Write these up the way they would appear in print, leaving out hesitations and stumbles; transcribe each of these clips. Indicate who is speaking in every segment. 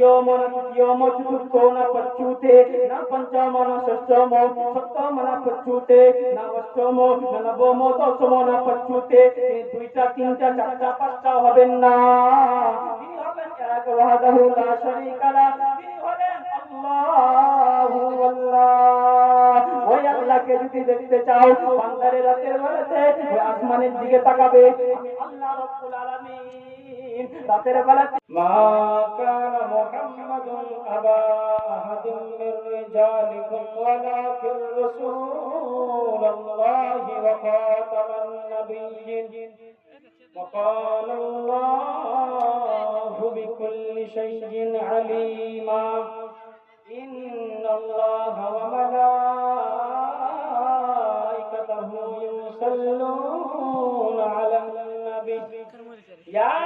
Speaker 1: দ্বিতীয়ম না তৃতীয়ম চতুর্থ না পঞ্চুতে না পঞ্চম না ষষ্ঠম সপ্তম না পঞ্চুতে না অষ্টম না নবম দশম না পঞ্চুতে দুইটা তিনটা চারটা পাঁচটা হবেন না, তিনি হবেন এক ওয়াহদাহু লা শারীকা লা, তিনি হলেন আল্লাহু আল্লাহ। ওই আল্লাহকে যদি দেখতে চাও বান্দারে রাতের বেলাতে ওই আসমানের দিকে তাকাবে, আমি আল্লাহ রাব্বুল আলামিন রাতের বেলাতে মা কানা মুহাম্মাদুন আবা আহাদিন মির রিজালিকুম ওয়ালাকিন রাসূলুল্লাহি ওয়া খাতামান নাবিয়্যিন وقال الله بكل شيء عليما إن الله وملائكته يصلون على النبي يا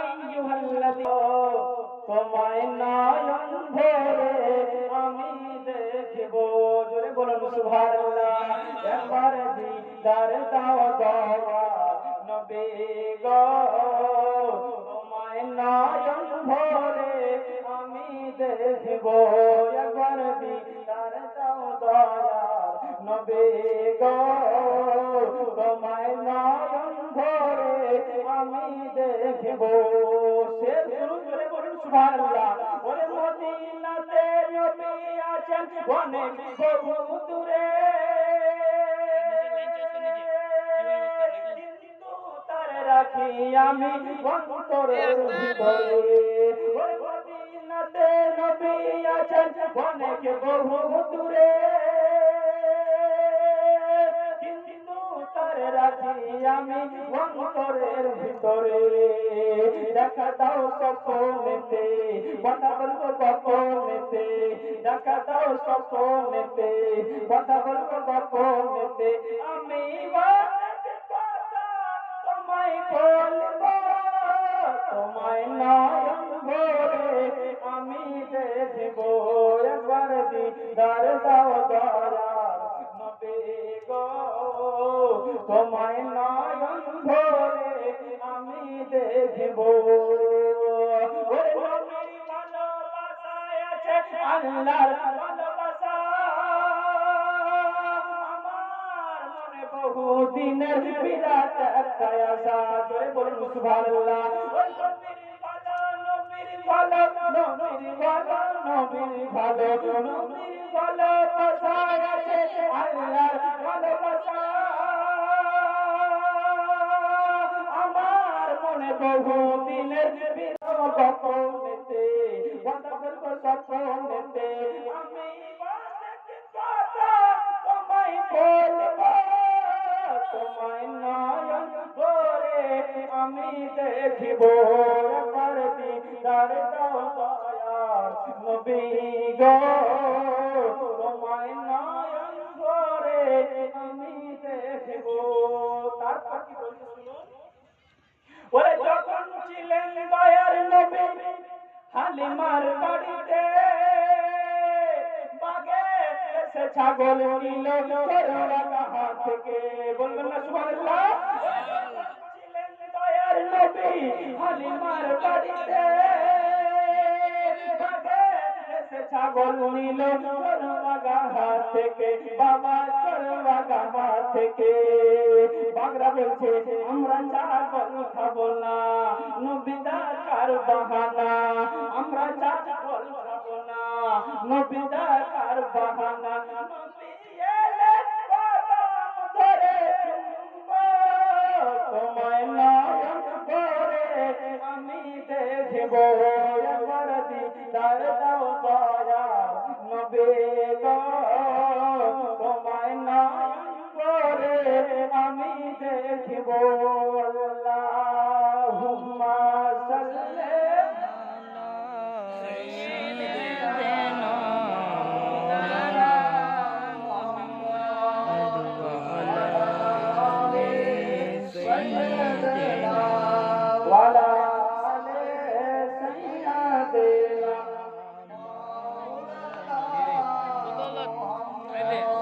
Speaker 1: أيها الذين তোমায় নয়ন ভরে আমি দেখব, জোরে বলুন সুবহানাল্লাহ। একবার দিদার দাও দয়া নবী গো, তোমায় নয়ন ভরে আমি দেখব, একবার দিদার দাও দয়া নবী গো, তোমায় নয়ন ভরে আমি দেখব। সে শুরু করে বলুন সুবহানাল্লাহ। ওরে মদিনাতে নবী আছেন অনেক বহু দূরে, কিন্তু তার রাখি আমি অন্তরের ভিতরে। ওরে মদিনাতে নবী আছেন অনেক বহু দূরে, রাখি আমি অন্তরের ভিতরে। দেখা দাও স্বপ্নেতে, কথা বলবো গোপনেতে, দেখা দাও স্বপ্নেতে, কথা বলবো গোপনেতে, আমি তোমায় বলবো, তোমায় নয়ন ভরে আমি দেখব, একবার দিদার দাও দয়ার নবী গো, তোমায় নয়ন ভরে আমি দেখব। ওরে নবীর ভালোবাসায় আছে আল্লাহর ভালোবাসা, আমার মনে বহুদিনের বিরাট একটা আশা, জোরে বলুন সুবহানাল্লাহ। ওই নবীর ভালো, নবীর ভালো, নবীর ভালো, নবীর ভালো, নবীর ভালোবাসায় আছে আল্লাহর ভালোবাসা, আমার মনে বহুদিনের গোপনেতে, কথা বলবো স্বপ্নেতে, আমি কথা তোমায় বলবো, তোমায় নয়ন ভরে আমি দেখিব, একবার দিদার দাও দয়ার নবী গো, তোমায় নয়ন ভরে আমি দেখিব। তারপর কি বলছে শুনুন। ওরে যখন ছিলেন দয়ার নবী হালিমার বাড়িতে, বাগে এসে ছাগল নিল চোরা হাত থেকে, বলবেন না সুবহানাল্লাহ। ছিলেন দয়ার নবী হালিমার বাড়িতে, বাগে এসে ছাগল নিল চোরা হাত থেকে, বাবা চোরা হাত থেকে। বাগরা বলছে আমরা ছাগল খাবো না, নবী দাকার বাহানা, আমরা ছাগল খাবো না, নবী দাকার বাহানা, নবী এলে কদম ধরে চুমবো, তোমায় নয়ন ভরে আমি দেখব, একবার দিদার দাও দয়ার নবী গো, তোমায় নয়ন ভরে আমি দেখব। আল্লাহুম্মা সাল্লি আলা সাইয়্যিদিনা মাওলানা মুহাম্মাদ ওয়া আলা আলি সাইয়্যিদিনা ওয়া আলা আলি সাইয়্যিদিনা মাওলানা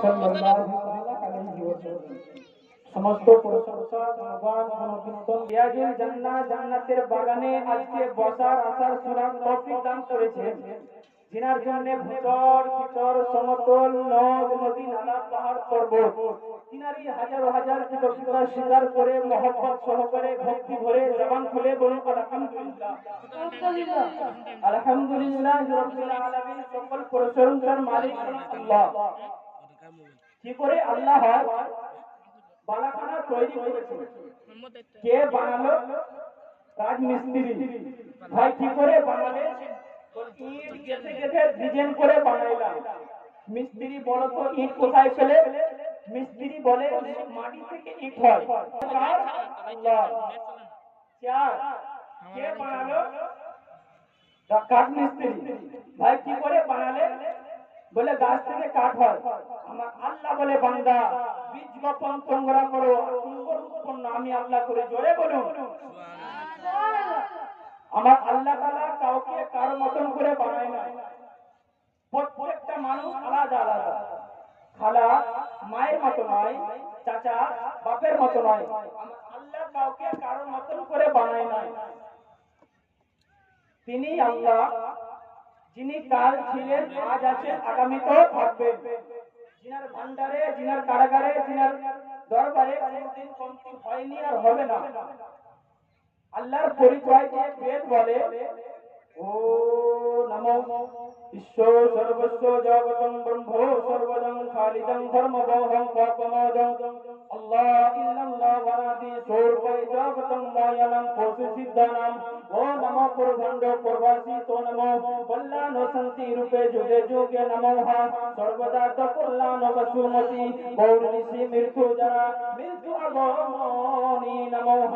Speaker 1: সাল্লাল্লাহু আলাইহি ওয়াসাল্লাম। সমস্ত প্রশংসা গুণগান গুণকীর্তন রিয়াজুল জান্নাহ জান্নাতের বাগানে আজকে বসার আসার সুরাত তৌফিক দান করেছেন, যিনার জন্য ভূচর কিচর সমতল নদ নদী নালা পাহাড় পর্বত, তিনারই হাজার হাজার কৃতজ্ঞতা স্বীকার করে মহব্বত সহকারে ভক্তি ভরে জবান খুলে বলুন আলহামদুলিল্লাহ। আলহামদুলিল্লাহ রাব্বিল আলামিন। সকল প্রশংসার মালিক আল্লাহ। কি করে আল্লাহ বালাখানা তৈরি করেছে? কে বানালো? রাজমিস্ত্রি। ভাই কি করে বানালে? ইট গেঁথে গেঁথে ডিজাইন করে বানাইলাম। মিস্ত্রি বলো তো ইট কোথায় ফেলে? মিস্ত্রি বলে মাটি থেকে ইট হয়। আল্লাহ। চার কে বানালো? কাঠ মিস্ত্রি। ভাই কি করে বানালে? বলে গাছ থেকে কাঠ হয়। আমার আল্লাহ বলে বান্দা বীজ বপন তোমরা করো, অঙ্কুর উৎপন্ন আমি আল্লাহ করে। জোরে বলুন আমার আল্লাহ তাআলা কাউকে কারো মতন করে বানায় না। প্রত্যেকটা মানুষ আলাদা আলাদা। খালা মায়ের মতো নয়, চাচা বাপের মতো নয়। আমার আল্লাহ কাউকে কারো মতন করে বানায় না। তিনি আল্লাহ, যিনি কাল ছিলেন, আজ আছেন, আগামীতেও থাকবেন। যিনার ভান্ডারে, যিনার কারাগারে, যিনার দরবারে কোনদিন কমতি হয়নি আর হবে না। আল্লাহর পরিচয় দিয়ে বেদ বলে ও নমো ঈশ্বর সর্বস্ব জগতং ব্রহ্ম সর্বজং খালিদং ধর্মবহং পাপমোদং আল্লাহ ইল্লাল্লাহ ওয়ানাদি সর্বৈ জগতং ময়নং কোসি সিদ্ধানাম ও নমো পুরভণ্ড পূর্বাসি তো নমো কল্যাণ শান্তি রূপে যুগে যুগে নমঃ সর্বদা তো কল্যাণ বসুমতি গৌরীষি মৃত্যু যারা মৃত্যু আগমনী নমঃ।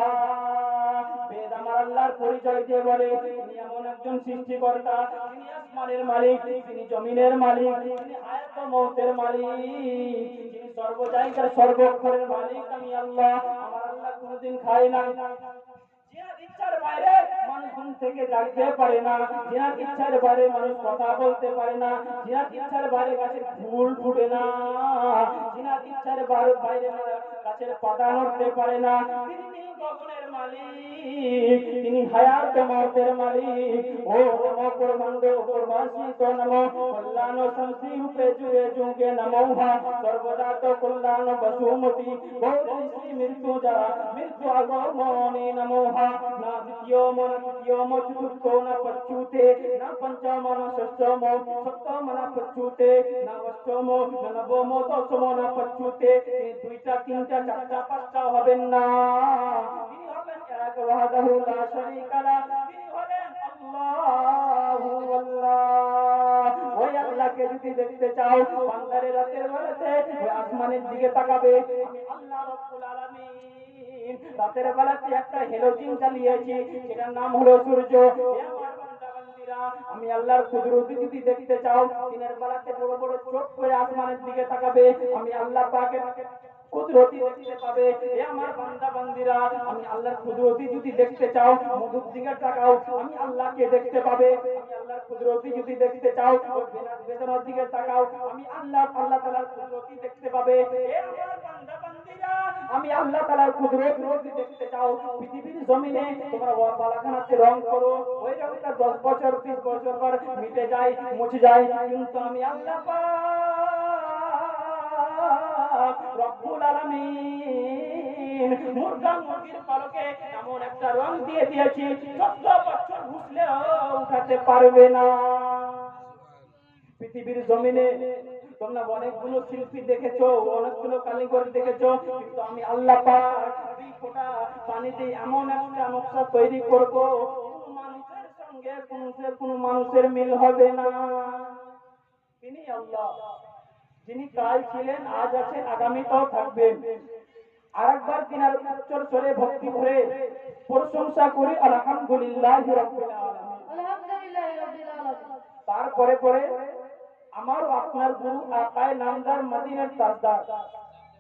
Speaker 1: বেদ আমার আল্লাহর পরিচয় দিয়ে বলে তিনি এমন একজন সৃষ্টিকর্তা, তিনি আসমানের মালিক, তিনি জমিনের মালিক, তিনি হায়াত ও মওতের মালিক, তিনি সর্ব জায়গার সর্বক্ষণের মালিক। আমি আল্লাহ। আমার আল্লাহ কোনদিন খায় না। যার ইচ্ছার বাইরে মানুষ ঘুম থেকে জাগতে পারে না, যার ইচ্ছার বাইরে মানুষ কথা বলতে পারে না, যার ইচ্ছার বাইরে গাছের ফুল ফুটে না, যার ইচ্ছার বাইরে গাছের পাতা নড়তে পারে না। তিনি গগনের মালিক, তিনি হায়াত মওতের মালিক। ও নমো পরমানন্দ পরমাসি তো নমো কল্যাণ শান্তি রূপে যুগে যুগে নমঃ সর্বদা তো কল্যাণ বসুমতি গৌরীষি মৃত্যু যারা মৃত্যু আগমনী নমঃ। না দ্বিতীয় মন তৃতীয় ম চতুর্থ না পঞ্চুতে না পঞ্চম না ষষ্ঠম সপ্তম না পঞ্চুতে না অষ্টম না নবম দশম না পঞ্চুতে। দুইটা তিনটা চারটা পাঁচটা হবেন না। তিনি হবেন এক ওয়াহদাহু লা শারীকা লাহ। তিনি হলেন আল্লাহু আল্লাহ। ওই আল্লাহকে যদি দেখতে চাও বান্দারে রাতের বেলাতে ওই আসমানের দিকে তাকাবে। আমি আল্লাহ রাব্বুল আলামিন রাতের বেলাতে একটা হেলোজিন চালিয়েছি, সেটার নাম হলো সূর্য। হে আমার বান্দা বান্দিরা, আমি আল্লাহর কুদরতি যদি দেখতে চাও দিনের বেলাতে বড় বড় চোখ করে আসমানের দিকে তাকাবে। আমি আল্লাহ পাকের কুদরতি দেখতে পাবে। হে আমার বান্দা বান্দিরা, আমি আল্লাহর কুদরতি যদি দেখতে চাও মধুর দিকে তাকাও, আমি আল্লাহকে দেখতে পাবে। আমি আল্লাহর কুদরতি যদি দেখতে চাও বেদনার দিকে তাকাও, আমি আল্লাহ তাআলার কুদরতি দেখতে পাবে। হে আমার বান্দা বান্দিরা, আমি আল্লাহ তাআলার কুদরতি যদি দেখতে চাও পৃথিবীর জমিনে তোমরা বালাখানাতে রং করো, ওই রংটা 10 বছর 20 বছর পর মিটে যায়, মুছে যায়, কিন্তু আমি আল্লাহ রব্বুল আলামিন মুর্গা মুরগির পালকে এমন একটা রং দিয়ে দিয়েছি 14 বছর ঘুষলেও উঠাতে পারবে না। পৃথিবীর জমিনে তোমরা অনেকগুলো শিল্পী দেখেছো, অনেকগুলো কারিগর দেখেছো, কিন্তু আমি আল্লাহ পাক 2 ফোঁটা পানিতে এমন একটা নকশা তৈরি করব কোন মানুষের সঙ্গে কোন মানুষের মিল হবে না। তিনি আল্লাহ, যিনি কাল ছিলেন, আজ আছেন, আগামীতেও থাকবেন। আরেকবার তিনার উচ্চর স্বরে ভক্তি ভরে প্রশংসা করি আলহামদুলিল্লাহি রাব্বিল আলামিন।
Speaker 2: আলহামদুলিল্লাহি রাব্বিল আলামিন।
Speaker 1: তারপরে পরে আমার আপনার গুরু আকায়ে নামদার মদিনার তাজদার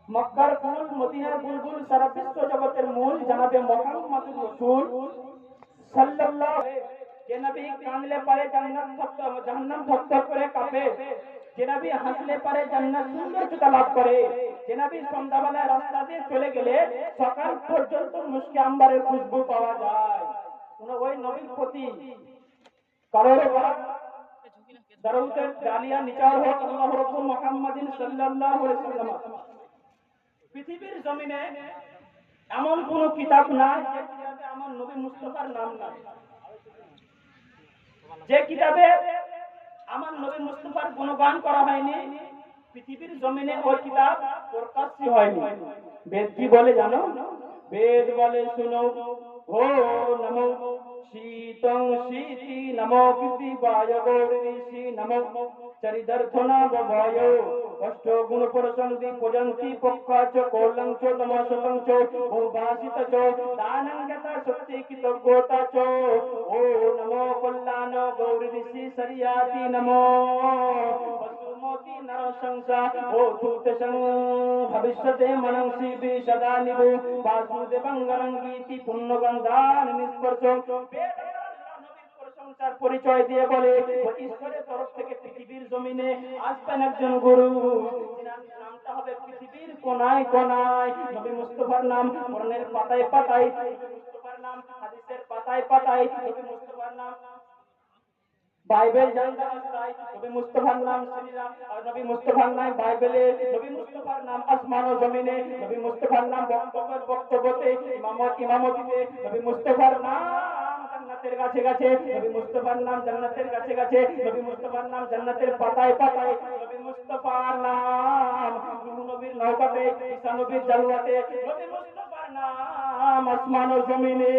Speaker 1: মক্কার ফুল মদিনার বুলবুল সারা বিশ্ব জগতের মূল জনাবে মুহাম্মদুর রাসূল সাল্লাল্লাহু আলাইহি যে নবী কানলে পারে জান্নাত জাহান্নাম ধক ধক করে কাঁপে, যে নবী হাসলে পারে জান্নাত সৌন্দর্যতা লাভ করে, যে নবী সন্ধ্যাবেলায় রাস্তা দিয়ে চলে গেলে সকাল পর্যন্ত মুশকে আম্বারের খুশবু পাওয়া যায়। ওই নবীর প্রতি কারোর দরুদের ডালিয়া নিচার হোক আল্লাহ রাব্বুল মুহাম্মাদিন সাল্লাল্লাহু আলাইহি ওয়াসাল্লাম। পৃথিবীর জমিনে এমন কোন কিতাব নাই যে কিতাবে আমার নবী মুস্তাফার নাম নাই, যে কিতাবে আমার নবী মুস্তাফার গুণগান করা হয়নি, পৃথিবীর জমিনে ওই কিতাব প্রকাশই হয়নি। বেদ কি বলে জানো? বেদ বলে শুনো, ও নমো শীতং শীতি নমো কৃতিবায় গৌরীষি নমো চরিদর্থনা বভয় অষ্ট গুণ প্রসন্তি পজন্তি পক্ষাচ কৌলং চ তমসতং চ ভূভাসিত চ দানঙ্গতা শক্তি কৃতজ্ঞতা চ ও নমো কল্যাণ গৌরীষি সরিয়াতি নমো বসুমতি নরসংসা ও ধূতসং ভবিষ্যতে মনংসি বিশদা নিভু বাসুদেবং গরঙ্গীতি পুণ্যগন্ধান নিস্পর্শ। প্রশংসার পরিচয় দিয়ে বলে ঈশ্বরের তরফ থেকে পৃথিবীর জমিনে আসবেন একজন গুরু, নামটা হবে পৃথিবীর কোনায় কোনায়। নবী মুস্তাফার নাম কোরআনের পাতায় পাতায়, নবী মুস্তাফার নাম হাদিসের পাতায় পাতায়, নবী মুস্তাফার নাম বাইবেল জানতে রাস্তায়, নবী মুস্তাফার নাম শ্রীরাম, নবী মুস্তাফার নাম বাইবেলে, নবী মুস্তাফার নাম আসমান ও জমিনে, নবী মুস্তাফার নাম বক্তব্যতে ইমামতিতে, নবী মুস্তাফার নাম জান্নাতের কাছে কাছে, নবী মুস্তাফার নাম জান্নাতের কাছে কাছে, নবী মুস্তাফার নাম জান্নাতের পাতায় পাতায়, নবী মুস্তাফার নাম নূহ নবীর নৌকাতে, ঈসা নবীর জালওয়াতে, নবী মুস্তাফার নাম আসমান ও জমিনে।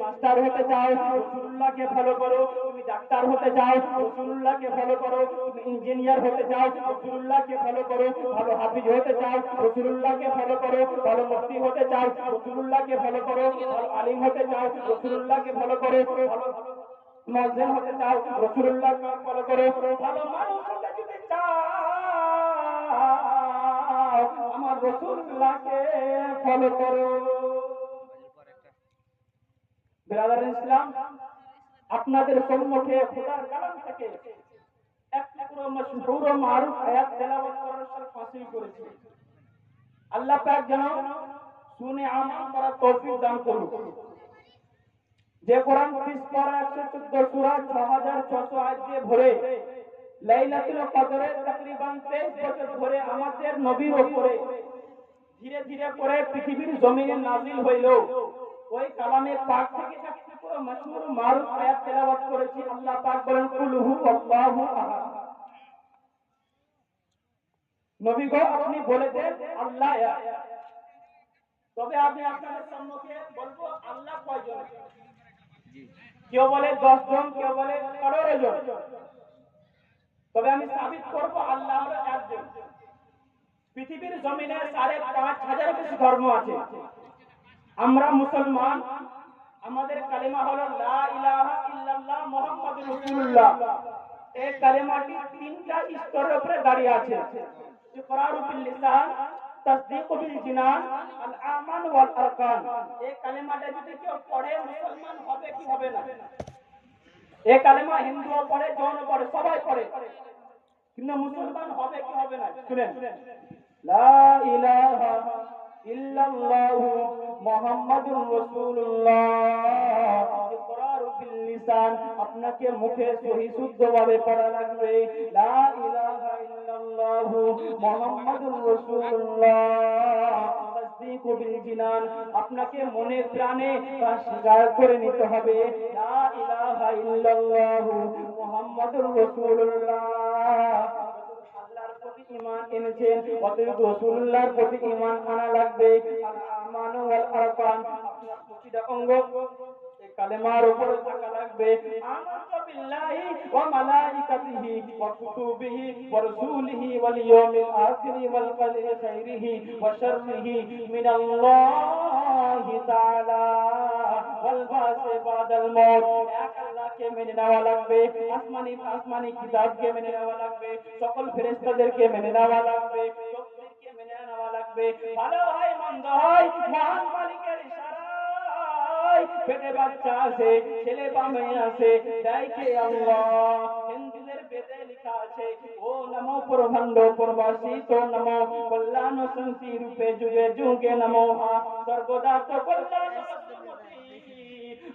Speaker 1: মাস্টার হতে চাও রাসূলুল্লাহকে ফলো করো, তুমি ডাক্তার হতে চাও রাসূলুল্লাহকে ফলো করো, তুমি ইঞ্জিনিয়ার হতে চাও রাসূলুল্লাহকে ফলো করো, ভালো হাফিজ হতে চাও রাসূলুল্লাহকে ফলো করো, ভালো মুফতি হতে চাও রাসূলুল্লাহকে ফলো করো, ভালো আলিম হতে চাও রাসূলুল্লাহকে ফলো করো, ভালো মুয়াজ্জিন হতে চাও রাসূলুল্লাহকে ফলো করো, ভালো মানুষ হতে যদি চাও আমার রাসূলুল্লাহকে ফলো করো। ব্রাদার ইসলাম, আপনাদের সম্মুখে খোদার কালাম থেকে একটা পুরো মশহুর ও মারুফ আয়াত তেলাওয়াত করার শরফ হাসিল করেছি। আল্লাহ পাক যেন শুনে আমল করার তৌফিক দান করুন। যে কোরআন 30 পারা 114 সূরা 6600 আয়াত দিয়ে ভরে লাইলাতুল কদরে তাকরিবান 23 বছর ধরে আমাদের নবীর উপরে ধীরে ধীরে করে পৃথিবীর জমিনে নাজিল হইল, ওই কালামে পাক থেকে একটা পুরো মশহুর মারুফ আয়াত তেলাওয়াত করেছি। আল্লাহ পাক বলেন কুল হু আল্লাহু আহাদ। নবী গো আপনি বলে দেন আল্লাহ এক। তবে আমি আপনাদের সম্মুখে বলবো আল্লাহ কয়জন? কেউ বলে 10 জন, কেউ বলে 15 জন। তবে আমি সাবিত করব আল্লাহ হলো একজন। পৃথিবীর জমিনে 5,500 বেশি ধর্ম আছে। আমরা মুসলমান, আমাদের কালেমা হলো লা ইলাহা ইল্লাল্লাহ মুহাম্মাদুর রাসূলুল্লাহ। এই কালেমাটি তিনটা স্তরের উপরে দাঁড়িয়ে আছে। ইকরারু বিল লিসান, তাসদীকু বিল জিনান, আল আমান ওয়াল আরকান। এই কালেমাটা যদি কেউ পড়ে মুসলমান হবে কি হবে না? এই কালেমা হিন্দুও পড়ে, জৈনও পড়ে, সবাই পড়ে, কিন্তু মুসলমান হবে কি হবে না? শুনেন, লা ইলাহা ইল্লাল্লাহু মুহাম্মাদুর রাসূলুল্লাহ। ইকরারু বিল লিসান, আপনাকে মুখে সহি শুদ্ধভাবে পড়া লাগবে। লা ইলাহা ইল্লাল্লাহু মুহাম্মাদুর রাসূলুল্লাহ। তাসদীকু বিল জিনান, আপনাকে মনে প্রাণে তা স্বীকার করে নিতে হবে। লা ইলাহা ইল্লাল্লাহু মুহাম্মাদুর রাসূলুল্লাহ। আল্লাহর প্রতি ঈমান এনেছেন, অতএব রাসূলুল্লাহর প্রতি ঈমান আনা লাগবে। আল আমান ওয়াল আরকান, আপনার প্রতিটা অঙ্গ এই কালেমার উপরে থাকা লাগবে। আমানতু বিল্লাহি ওয়া মালাইকাতিহি ওয়া কুতুবিহি ওয়া রাসূলিহি ওয়াল ইয়াউমিল আখিরি ওয়াল কদরি খাইরিহি ওয়া শাররিহি মিনাল্লাহি তাআলা ওয়াল বাসি বাদাল মাউত। এক আল্লাহকে মেনে নেওয়া লাগবে, আসমানি কিতাবকে মেনে নেওয়া লাগবে, সকল ফেরেশতাদেরকে মেনে নেওয়া লাগবে, তকদীরকে মেনে নেওয়া লাগবে। ভালো হয় মন্দ হয় মহান মালিকের ইশারায়। পেটে বাচ্চা আছে, ছেলে বা মেয়ে আছে, দেয় কে আল্লাহ। হিন্দুদের বেদে লেখা আছে ও নমো প্রভণ্ড প্রবাসিত নমো কল্যাণ শান্তি রূপে যুগে যুগে নমো হা সর্বদা তো কল্যাণ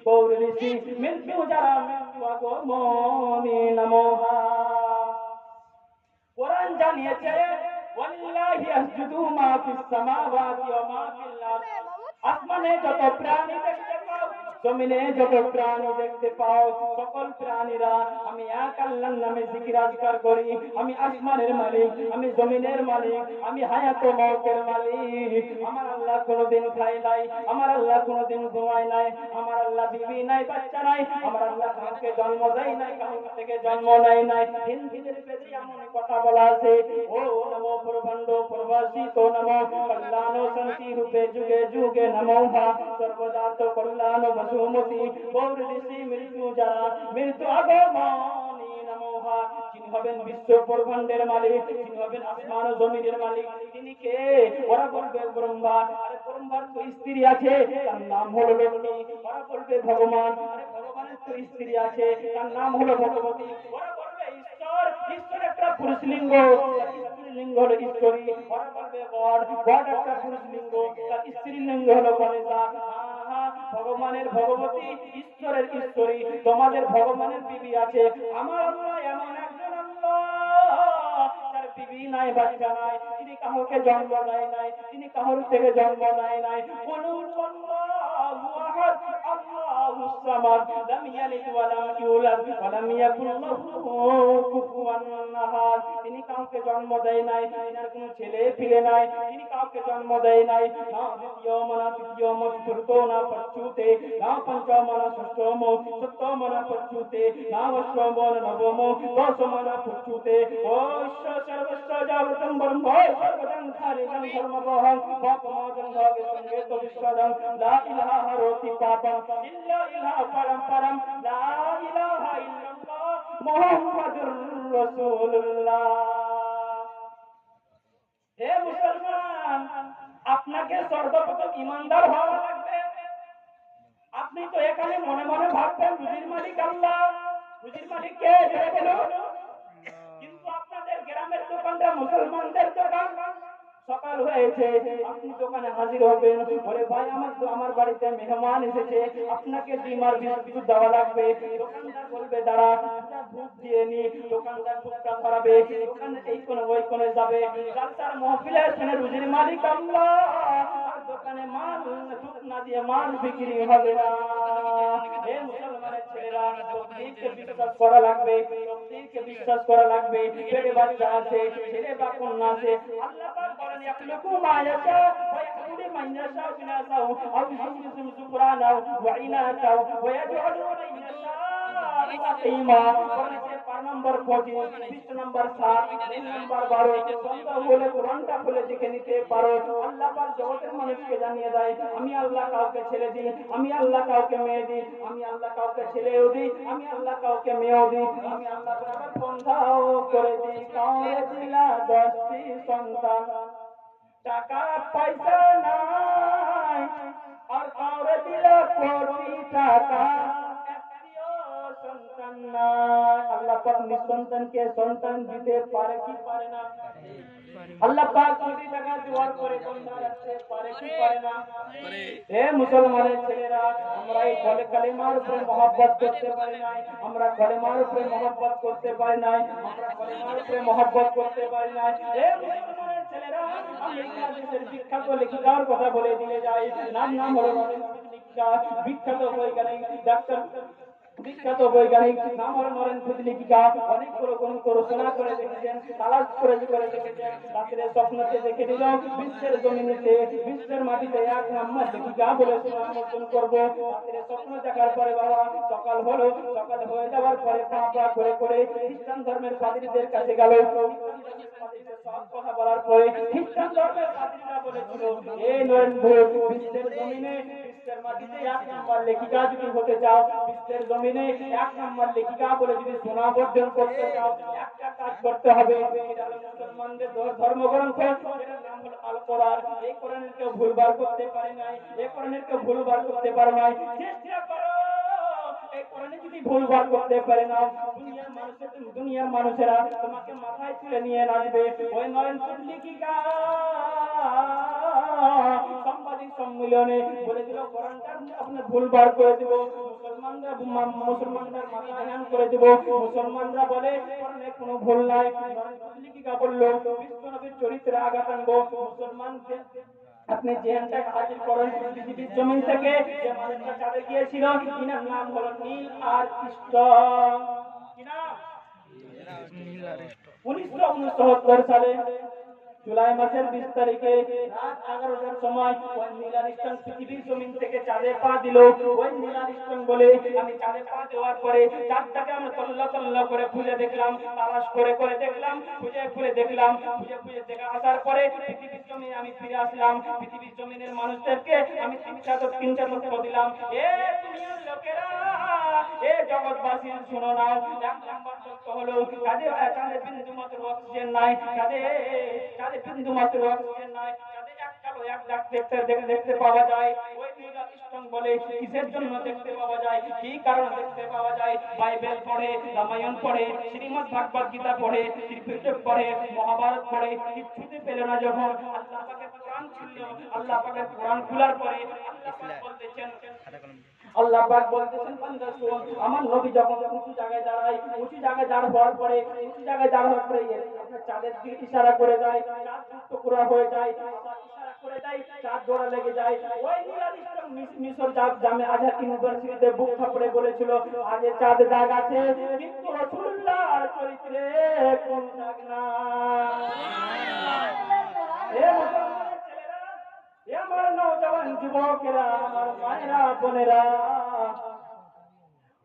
Speaker 1: গৌর ঋষি মৃত্যু যারা মৃত্যু আগমনী নমো হা। কোরআন জানিয়েছে ওয়ালিল্লাহি ইয়াসজুদু মা ফিস সামাওয়াতি ওয়া মা ফিল আরদ। আসমানে যত প্রাণী দেখতে পাও, জমিনে যত প্রাণী দেখতে পাও, সকল প্রাণীরা আমি এক আল্লাহর নামে জিকির আজকার করি। আমি আসমানের মালিক, আমি জমিনের মালিক, আমি হায়াত ও মওতের মালিক। আমার আল্লাহ কোনোদিন খায় নাই, আমার আল্লাহ কোনোদিন ঘুমায় নাই, আমার আল্লাহ বিবি নাই, বাচ্চা নাই, আমার আল্লাহ কাউকে জন্ম দেয় নাই, কাউকে থেকে জন্ম নেয় নাই। হিন্দুদের বেদে এমন কথা বলা আছে ও নমো প্রভণ্ড প্রবাসিত নমো কল্যাণ শান্তি রূপে যুগে যুগে নমো হা সর্বদা তো কল্যাণ বসুমতি গৌর ঋষি মৃত্যু যারা মৃত্যু আগমনী নমো হা। যিনি হবেন বিশ্ব ব্রহ্মাণ্ডের মালিক, যিনি হবেন আসমান ও জমিনের মালিক, তিনি কে? ওরা বলবে ব্রহ্মা। আরে ব্রহ্মার তো স্ত্রী আছে, তার নাম হলো লক্ষ্মী। ওরা বলবে ভগবান। আরে ভগবানের তো স্ত্রী আছে, তার নাম হলো ভগবতী। ওরা বলবে ঈশ্বর, ঈশ্বর একটা পুরুষ লিঙ্গ, স্ত্রী লিঙ্গ হলো ঈশ্বরী। ওরা বলবে গড, গড একটা পুরুষ লিঙ্গ, তার স্ত্রী লিঙ্গ হলো গণেশা। ভগবানের ভগবতী, ঈশ্বরের ঈশ্বরী। তোমাদের ভগবানের বিবি আছে, আমার আল্লাহ এমন একজন আল্লাহ যার বিবি নাই, বাচ্চা নাই, তিনি কাউকে জন্ম দেয় নাই, তিনি কারোর থেকে জন্ম নেয় নাই। বলুন আল্লাহু আহাদ, আল্লাহুস সামাদ, লাম ইয়ালিদ ওয়া লাম ইউলাদ ওয়া লাম ইয়াকুল লাহু কুফুয়ান আহাদ। তিনি কাউকে জন্ম দেয় নাই, তিনার কোনো ছেলে পিলে নাই, তিনি কাউকে জন্ম দেয় নাই। না দ্বিতীয় মনা তৃতীয় ম চতুর্থ না পঞ্চুতে না পঞ্চম না ষষ্ঠম সপ্তম না পঞ্চুতে না অষ্টম না নবম দশম না পঞ্চুতে ও ঈশ্বর সর্বস্ব জাগতম ব্রহ্ম সর্বদং খালিদং ধর্মবহং পাপমাদং ভাবে সঙ্গে তো বিশ্বদং লা ইলাহা হরতি পাপম ইল্লা ইলাহা পরম পরম লা ইলাহা ইল্লাল্লাহ মুহাম্মাদুর রাসূলুল্লাহ। হে মুসলমান, আপনাকে সর্বপ্রথম ইমানদার হওয়া লাগবে। আপনি তো এখানে মনে মনে ভাববেন রুজির মালিক আল্লাহ, রুজির মালিক কে? কিন্তু আপনাদের গ্রামের দোকানটা মুসলমানদের দোকান। সকাল হয়েছে, আপনি দোকানে হাজির হবেন, বলে ভাই আমার বাড়িতে মেহমান এসেছে, আপনাকে ডিম আর বিস্কুট দেওয়া লাগবে। দোকানদার বলবে দাঁড়া, ধূপ দিয়ে নি। দোকানদার ধূপটা ধরাবে, দোকানে এই কোণে ওই কোণে যাবে। জালসার মহফিলে শুনে রুজির মালিক আল্লাহ, আর দোকানে মাল ধূপ না দিয়ে মাল বিক্রি হবে না। হে মুসলমানের ছেলেরা, তকদীরকে বিশ্বাস করা লাগবে, তকদীরকে বিশ্বাস করা লাগবে। পেটে বাচ্চা আছে, ছেলে বা কন্যা আছে, আল্লাহ পাক বলেন ইয়াখলুকু মা ইয়াশা ওয়া ইয়াহদি মান ইয়াশা বিনাসাহু আও ইউযিবুহুম যুকরানা ওয়া ইনাসা ওয়া ইয়াজআলু মান ইয়াশা আকিমা। কোরআনের 5 নম্বর 25, 20 নম্বর 7, 3 নম্বর 12 সন্দেহ হলে কোরআনটা খুলে দেখে নিতে পারো। আল্লাহ পাক জগতের মানুষকে জানিয়ে দেয় আমি আল্লাহ কাউকে ছেলে দিই, আমি আল্লাহ কাউকে মেয়ে দিই, আমি আল্লাহ কাউকে ছেলেও দিই, আমি আল্লাহ কাউকে মেয়েও দিই, আমি আল্লাহ আবার বন্ধাও করে দিই। কাউরে দিলা 10টি সন্তান, টাকা পয়সা নাই, আর কাউরে দিলা কোটি টাকা, একটিও সন্তান নাই। আল্লাহ পাক নিঃসন্তানকে সন্তান দিতে পারে কি পারে না? আল্লাহ পাক কোটি টাকা দেওয়ার পরে বান্দা রাখতে পারে কি পারে না? হে মুসলমানের ছেলেরা, আমরা এই কালেমার উপরে মহব্বত করতে পারি নাই, আমরা কালেমার উপরে মহব্বত করতে পারি নাই, আমরা কালেমার উপরে মহব্বত করতে পারি নাই। হে মুসলমানের ছেলেরা, আমি বাংলাদেশের বিখ্যাত লেখিকার কথা বলে দিয়ে যাই। নাম হলো বিখ্যাত বৈজ্ঞানিক ডাক্তার, বিখ্যাত বৈজ্ঞানিক নাম হলো নরেন লেখিকা। অনেকগুলো গ্রন্থ রচনা করে দেখেছেন, তালাশ করে দেখেছেন। রাত্রে স্বপ্নতে দেখে নিল বিশ্বের জমিনেতে, বিশ্বের মাটিতে 1 নম্বর লেখিকা বলে সুনাম অর্জন করবো। রাত্রে স্বপ্ন দেখার পরে বাবা সকাল হলো, সকাল হয়ে যাওয়ার পরে পা করে করে খ্রিস্টান ধর্মের পাদ্রীদের কাছে গেল। সব কথা বলার পরে খ্রিস্টান ধর্মের পাদ্রীরা বলেছিল এই নরেন বিশ্বের জমিনে, বিশ্বের মাটিতে 1 নম্বর লেখিকা যদি হতে চাও, বিশ্বের জমিনে 1 নম্বর লেখিকা বলে যদি সুনাম অর্জন করতে চাও, একটা কাজ করতে হবে। এটা হলো মুসলমানদের ধর্মগ্রন্থ, যেটার নাম হলো আল কোরআন। এই কোরআনের কেউ ভুলবার করতে পারে নাই, এই কোরআনের কেউ ভুলবার করতে পারে নাই। চেষ্টা করো, এই কোরআনে যদি ভুলবার করতে পারে না, দুনিয়ার মানুষের দুনিয়ার মানুষেরা তোমাকে মাথায় তুলে নিয়ে নাচবে। ওই নরেন পত্রিকা সাংবাদিক সম্মেলনে বলে দিল কোরআনটা আপনার ভুলবার করে দিব, মুসলমানরা মাথা হ্যান করে দিব। মুসলমানরা বলে কোরআনে কোনো ভুল নাই। নরেন পত্রিকা বললো বিশ্বনবীর চরিত্রে আঘাত আনবো। মুসলমানকে আপনি জেহানটা হাজির করেন পৃথিবীর জমিন থেকে যে মানুষটা চাঁদে গিয়েছিল, ইনার নাম হলো নীল আর কৃষ্ণ। কি নাম? 1969 সালে জুলাই মাসের 20 তারিখে রাত 11টার সময় ওই নীল আরিস্টন পৃথিবীর জমিন থেকে চাঁদে পা দিল। ওই নীল আরিস্টন বলে আমি চাঁদে পা দেওয়ার পরে চাঁদটাকে আমরা তল্লা করে খুঁজে দেখলাম, তালাশ করে দেখলাম, খুঁজে দেখলাম, খুঁজে দেখা আসার পরে পৃথিবীর জমিনে আমি ফিরে আসলাম। পৃথিবীর জমিনের মানুষদেরকে আমি তিনটা তথ্য দিলাম। এ দুনিয়ার লোকেরা, এ জগৎবাসী শুনো নাও। এক নাম্বার তথ্য হলো চাঁদে বিন্দু মাত্র অক্সিজেন নাই। চাঁদে বিন্দু মাত্র অক্সিজেন নাই। চাঁদে এক কালো এক দাগ দেখতে পাওয়া যায়। ওই নীল আরিস্টন বলে কিসের জন্য দেখতে পাওয়া যায়, কি কারণে দেখতে পাওয়া যায়? বাইবেল পড়ে, রামায়ণ পড়ে, শ্রীমদ্ ভাগবত গীতা পড়ে, ত্রিপিটক পড়ে, মহাভারত পড়ে, কিছুতে পেল না। যখন আল্লাহ পাকের কোরআন ছিল, আল্লাহ পাকের কোরআন খোলার পরে আল্লাহ পাক বলতেছেন বান্দা শুন, আমার নবী যখন উঁচু জায়গায় দাঁড়ায়, উঁচু জায়গায় দাঁড়ানোর পরে আপনার চাঁদের দিকে ইশারা করে যায়, চাঁদ টুকরা হয়ে যায়, ইশারা করে যায়, চাঁদ জোড়া লেগে যায়। ওই নীল আরিস্টন মিশর জামে আজহার ইউনিভার্সিটিতে বুক থাপড়ে বলেছিল আগে চাঁদ দাগ আছে, কিন্তু রাসূলুল্লাহর চরিত্রে কোন দাগ না। আমার নওজওয়ান যুবকেরা, আমার মায়েরা বোনেরা,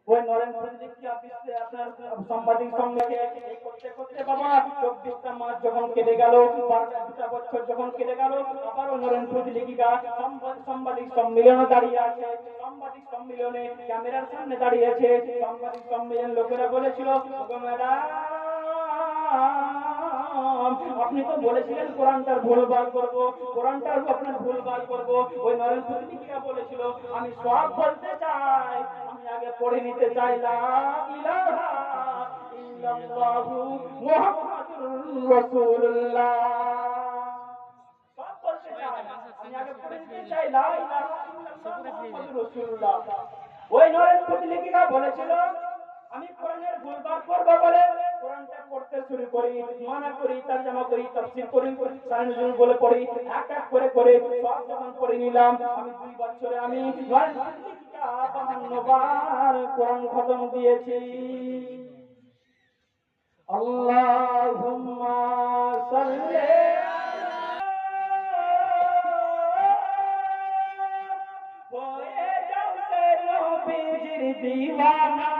Speaker 1: ওই নরেন পত্রিকা অফিসে আপনার সাংবাদিক সম্মেলনে করতে বাবা 24টা মাস যখন কেটে গেল, 12টা বছর যখন কেটে গেল, আবারও নরেন পত্রিকা সাংবাদিক সম্মেলনে দাঁড়িয়ে আছে। সাংবাদিক সম্মেলনে ক্যামেরার সামনে দাঁড়িয়েছে। সাংবাদিক সম্মেলন লোকেরা বলেছিল আপনি তো বলেছিলেন কোরআনটার ভুলভাল করবো, কোরআনটার আপনার ভুলভাল করবো। ওই নরেন পত্রিকা বলেছিল আমি সব বলতে চাই, আমি আগে পড়ে নিতে চাই লা ইলাহা ইল্লাল্লাহু মুহাম্মাদুর রাসূলুল্লাহ। সব বলতে চাই, আমি আগে পড়ে নিতে চাই লা ইলাহা ইল্লাল্লাহু মুহাম্মাদুর রাসূলুল্লাহ। ওই নরেন পত্রিকা বলেছিল আমি কোরআনের ভুলভাল করবো বলে কোরআনটা পড়তে শুরু করি, মানা করি, তরজমা করি, তাফসীর করি, সারানুজুল বলে পড়ি, এক করে সব যখন পড়ে নিলাম। আমি 2 বছরে আমি 52 বার কোরআন খতম দিয়েছি। আল্লাহুম্মা সাল্লি दीवाना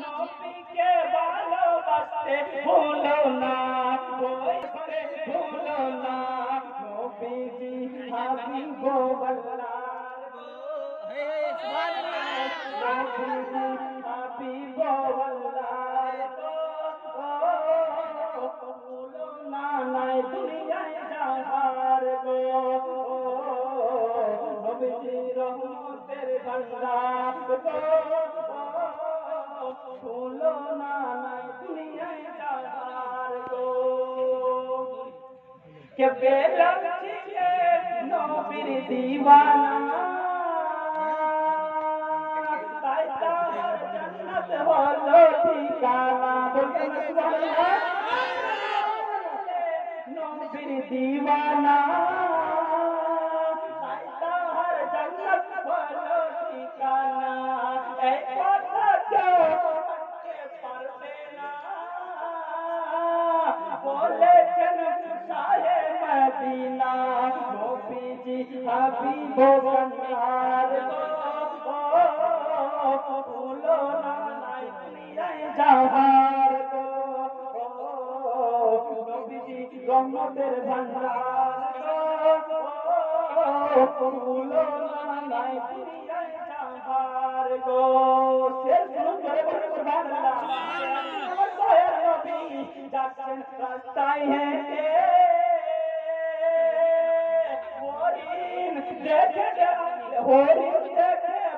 Speaker 1: नबी के ভালোবাসতে ভুলো না, ভুলো না নবীজি হাবিবুল্লাহ, নবীজি হাবিবুল্লাহ, ভুলো না নাই দুনিয়ায় যাওয়ার গো, নবীজি রহমতের ভান্ডার গো, ভুলো না নাই দুনিয়ায় যাওয়ার গো। কে বেলাল ছিলেন নবীর দিওয়ানা, তাই তার জান্নাত হলো ঠিকানা। বলতেন সুবহানাল্লাহ। নবীর দিওয়ানা তাই তার জান্নাত হলো ঠিকানা। এই কথা কেউ মানতে পারবে না, বলেছেন শাহে মদিনা নবীজি হাবিবুল্লাহ গো, ভুলো না নাই দুনিয়ায় যাওয়ার গো, নবীজি রহমতের ভান্ডার গো, ভুলো না নাই দুনিয়ায় যাওয়ার গো। শেষ করে বলে সুবহানাল্লাহ। আমার দয়ার নবী যাচ্ছেন রাস্তায় হেঁটে, হরিণ দেখে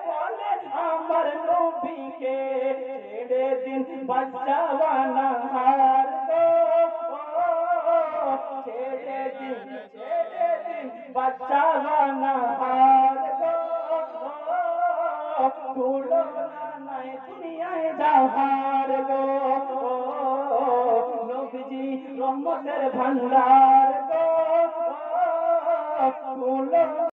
Speaker 1: বলে আমার নবীকে ছেড়ে দিন বাচ্চা বানাহার গো ছেড়ে দিন বাচ্চা বানাহার গো তুলনা নাই দুনিয়ায় জাহার গো নবীজি রহমতের ভান্ডার গো তুলনা